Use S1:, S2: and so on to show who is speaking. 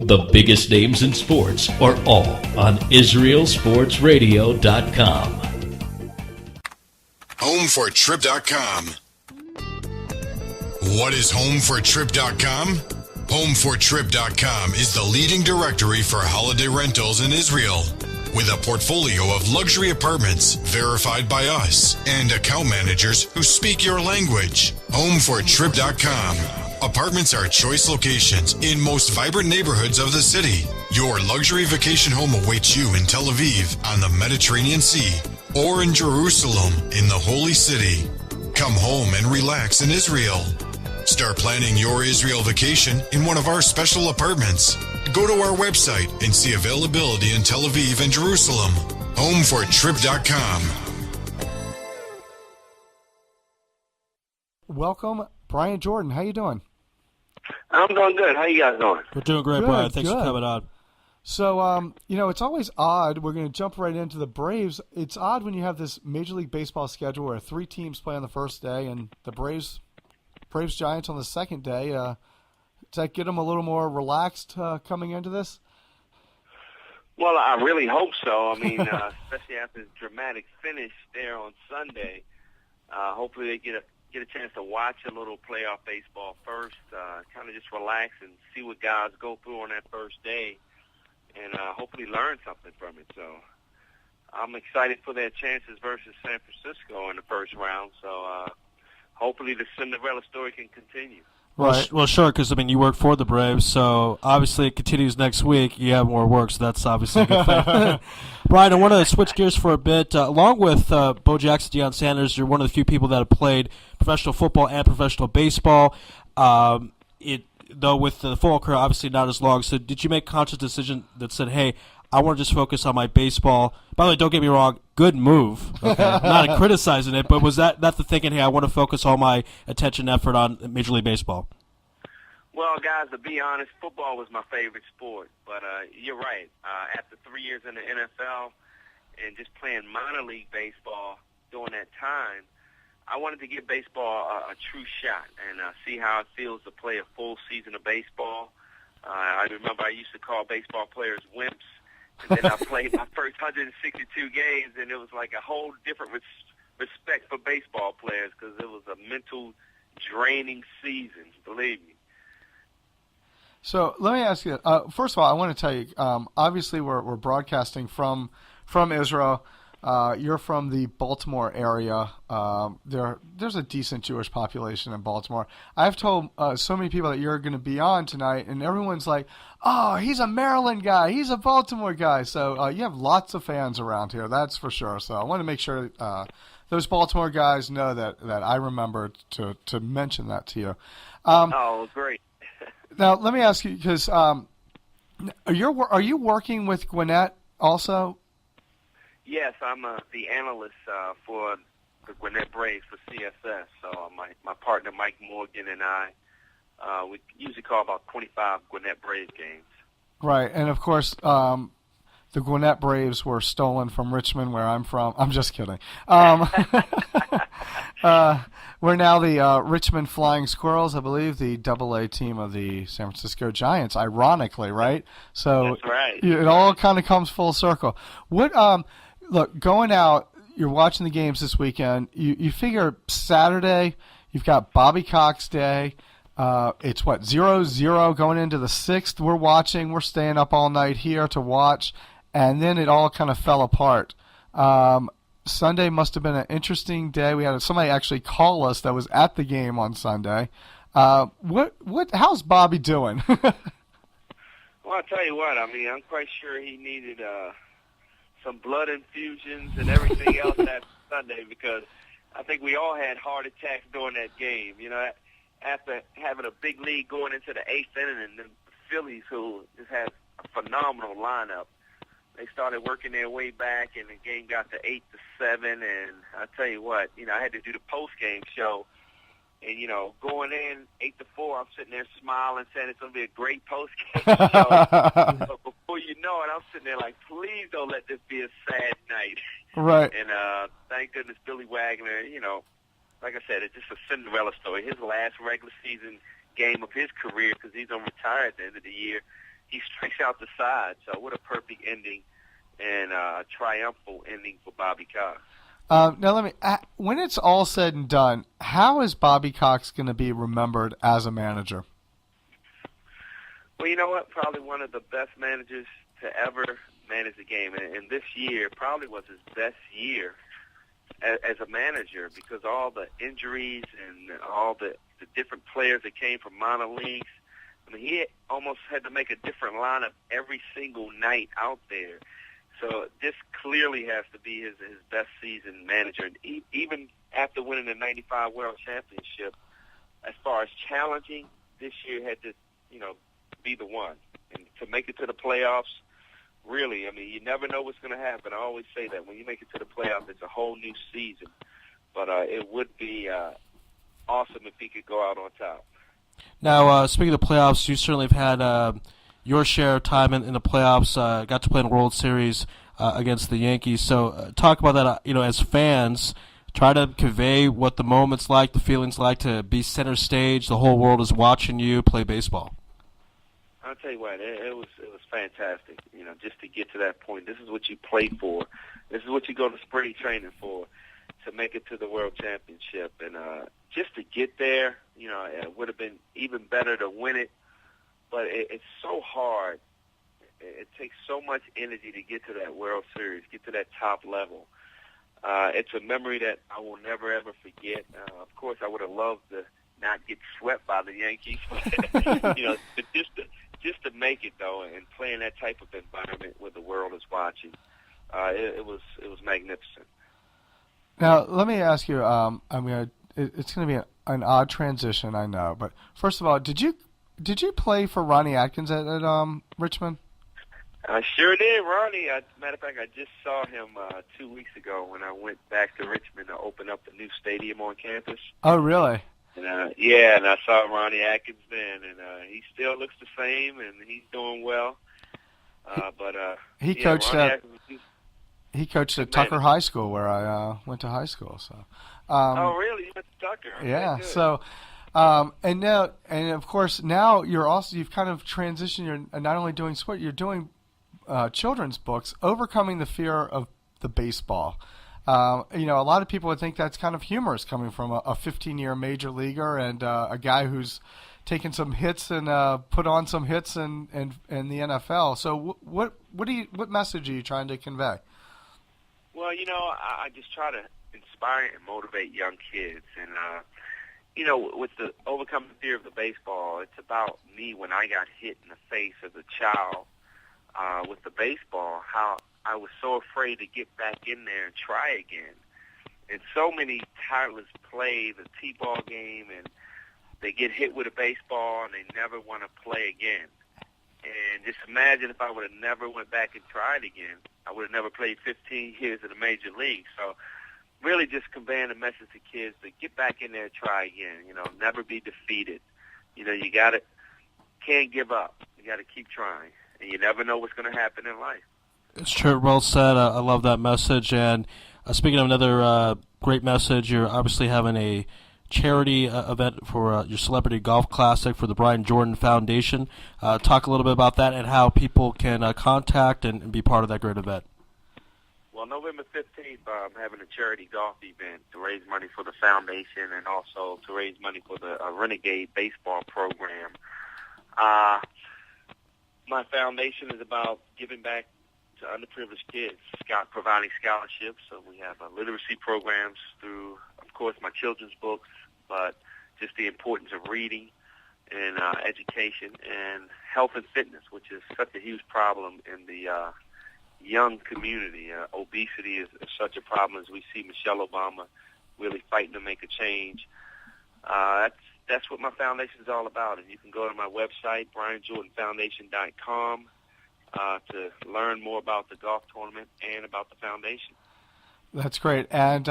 S1: The biggest names in sports are all on IsraelSportsRadio.com.
S2: HomeForTrip.com. What is HomeForTrip.com? HomeForTrip.com is the leading directory for holiday rentals in Israel. With a portfolio of luxury apartments verified by us and account managers who speak your language. HomeForTrip.com. Apartments are choice locations in most vibrant neighborhoods of the city. Your luxury vacation home awaits you in Tel Aviv on the Mediterranean Sea or in Jerusalem in the Holy City. Come home and relax in Israel. Start planning your Israel vacation in one of our special apartments. Go to our website and see availability in Tel Aviv and Jerusalem. HomeForTrip.com.
S3: Welcome, Brian Jordan. How you doing?
S4: I'm doing good. How you guys doing?
S5: We're doing great,
S3: Good,
S5: Brian. Thanks
S3: good.
S5: for coming on.
S3: So, it's always odd. We're going to jump right into the Braves. It's odd when you have this Major League Baseball schedule where 3 teams play on the first day and the Braves Giants on the second day. Does that get them a little more relaxed coming into this?
S4: Well, I really hope so. I mean, especially after the dramatic finish there on Sunday. Hopefully they get a chance to watch a little playoff baseball first, kind of just relax and see what guys go through on that first day, and hopefully learn something from it. So I'm excited for their chances versus San Francisco in the first round. So hopefully the Cinderella story can continue.
S3: Right.
S5: Well, sure, because, you work for the Braves, so obviously it continues next week. You have more work, so that's obviously a good thing. Brian, I want to switch gears for a bit. Along with Bo Jackson, Deion Sanders, you're one of the few people that have played professional football and professional baseball. Though with the football career obviously not as long, so did you make a conscious decision that said, hey, I want to just focus on my baseball? By the way, don't get me wrong, good move. Okay? I'm not criticizing it, but was that the thinking, hey, I want to focus all my attention and effort on Major League Baseball?
S4: Well, guys, to be honest, football was my favorite sport. But you're right. After 3 years in the NFL and just playing minor league baseball during that time, I wanted to give baseball a true shot and see how it feels to play a full season of baseball. I remember I used to call baseball players wimps. And then I played my first 162 games, and it was like a whole different respect for baseball players because it was a mental draining season, believe me.
S3: So let me ask you, first of all, I want to tell you, obviously we're broadcasting from Israel. You're from the Baltimore area. There's a decent Jewish population in Baltimore. I've told so many people that you're going to be on tonight, and everyone's like, oh, he's a Maryland guy. He's a Baltimore guy. So you have lots of fans around here, that's for sure. So I want to make sure those Baltimore guys know that I remember to mention that to you.
S4: Oh, great.
S3: Now, let me ask you, because are you working with Gwinnett also?
S4: Yes, I'm the analyst for the Gwinnett Braves for CSS. So my partner Mike Morgan and I, we usually call about 25 Gwinnett Braves games.
S3: Right, and of course, the Gwinnett Braves were stolen from Richmond, where I'm from. I'm just kidding. We're now the Richmond Flying Squirrels, I believe, the AA team of the San Francisco Giants, ironically, right? So
S4: that's right.
S3: It all kind of comes full circle. Look, going out, you're watching the games this weekend. You figure Saturday, you've got Bobby Cox Day. It's 0-0 going into the 6th. We're watching. We're staying up all night here to watch, and then it all kind of fell apart. Sunday must have been an interesting day. We had somebody actually call us that was at the game on Sunday. How's Bobby doing?
S4: Well, I'll tell you what. I'm quite sure he needed some blood infusions and everything else that Sunday because I think we all had heart attacks during that game. After having a big lead going into the 8th inning, and the Phillies, who just had a phenomenal lineup, they started working their way back, and the game got to 8-7. And I tell you what, I had to do the post-game show, and going in 8-4, I'm sitting there smiling, saying it's going to be a great post-game show. But before you know it, I'm sitting there like, please don't let this be a sad night.
S3: Right.
S4: And thank goodness Billy Wagner, like I said, it's just a Cinderella story. His last regular season game of his career, because he's going to retire at the end of the year, he out the side. So what a perfect ending and a triumphal ending for Bobby Cox.
S3: Now, when it's all said and done, how is Bobby Cox going to be remembered as a manager?
S4: Well, you know what? Probably one of the best managers to ever manage the game. And this year probably was his best year as a manager because all the injuries and all the different players that came from minor leagues. I mean, he almost had to make a different lineup every single night out there. So this clearly has to be his best season manager. And even after winning the 95 World Championship, as far as challenging, this year had to, be the one. And to make it to the playoffs, really, I mean, you never know what's going to happen. I always say that. When you make it to the playoffs, it's a whole new season. But it would be awesome if he could go out on top.
S5: Now, speaking of the playoffs, you certainly have had your share of time in the playoffs. Got to play in the World Series against the Yankees. So talk about that, as fans. Try to convey what the moment's like, the feelings like to be center stage. The whole world is watching you play baseball.
S4: I'll tell you what, it was fantastic, just to get to that point. This is what you play for. This is what you go to spring training for, to make it to the World Championship. And just to get there, it would have been even better to win it. But it's so hard. It takes so much energy to get to that World Series, get to that top level. It's a memory that I will never, ever forget. Of course, I would have loved to not get swept by the Yankees. But just to make it, though, and play in that type of environment where the world is watching, it was magnificent.
S3: Now, let me ask you, it's going to be an odd transition, I know. But first of all, did you play for Ronnie Atkins at Richmond?
S4: I sure did, Ronnie. Matter of fact, I just saw him 2 weeks ago when I went back to Richmond to open up the new stadium on campus.
S3: Oh, really?
S4: And, and I saw Ronnie Atkins then, and he still looks the same, and he's doing well.
S3: He coached at Tucker High School, where I went to high school. So.
S4: Oh, really? You went to Tucker? Okay,
S3: yeah.
S4: good.
S3: So. And of course now you've kind of transitioned. You're not only doing sport, you're doing children's books, overcoming the fear of the baseball. A lot of people would think that's kind of humorous coming from a 15-year major leaguer and a guy who's taken some hits and put on some hits in the NFL. So what message are you trying to convey?
S4: Well, I just try to inspire and motivate young kids, and with the overcoming fear of the baseball, it's about me when I got hit in the face as a child with the baseball, how I was so afraid to get back in there and try again. And so many toddlers play the T-ball game, and they get hit with a baseball, and they never want to play again. And just imagine if I would have never went back and tried again. I would have never played 15 years in the major league. So really just conveying a message to kids to get back in there and try again. Never be defeated. You can't give up. You got to keep trying. And you never know what's going to happen in life.
S5: It's true. Well said. I love that message. And speaking of another great message, you're obviously having a charity event for your Celebrity Golf Classic for the Brian Jordan Foundation. Talk a little bit about that and how people can contact and be part of that great event.
S4: Well, November 15th, I'm having a charity golf event to raise money for the foundation and also to raise money for the Renegade baseball program. My foundation is about giving back to underprivileged kids, providing scholarships. So we have literacy programs through, of course, my children's books, but just the importance of reading and education and health and fitness, which is such a huge problem in the young community. Obesity is such a problem, as we see Michelle Obama really fighting to make a change. That's what my foundation is all about. And you can go to my website, BrianJordanFoundation.com, to learn more about the golf tournament and about the foundation.
S3: That's great. And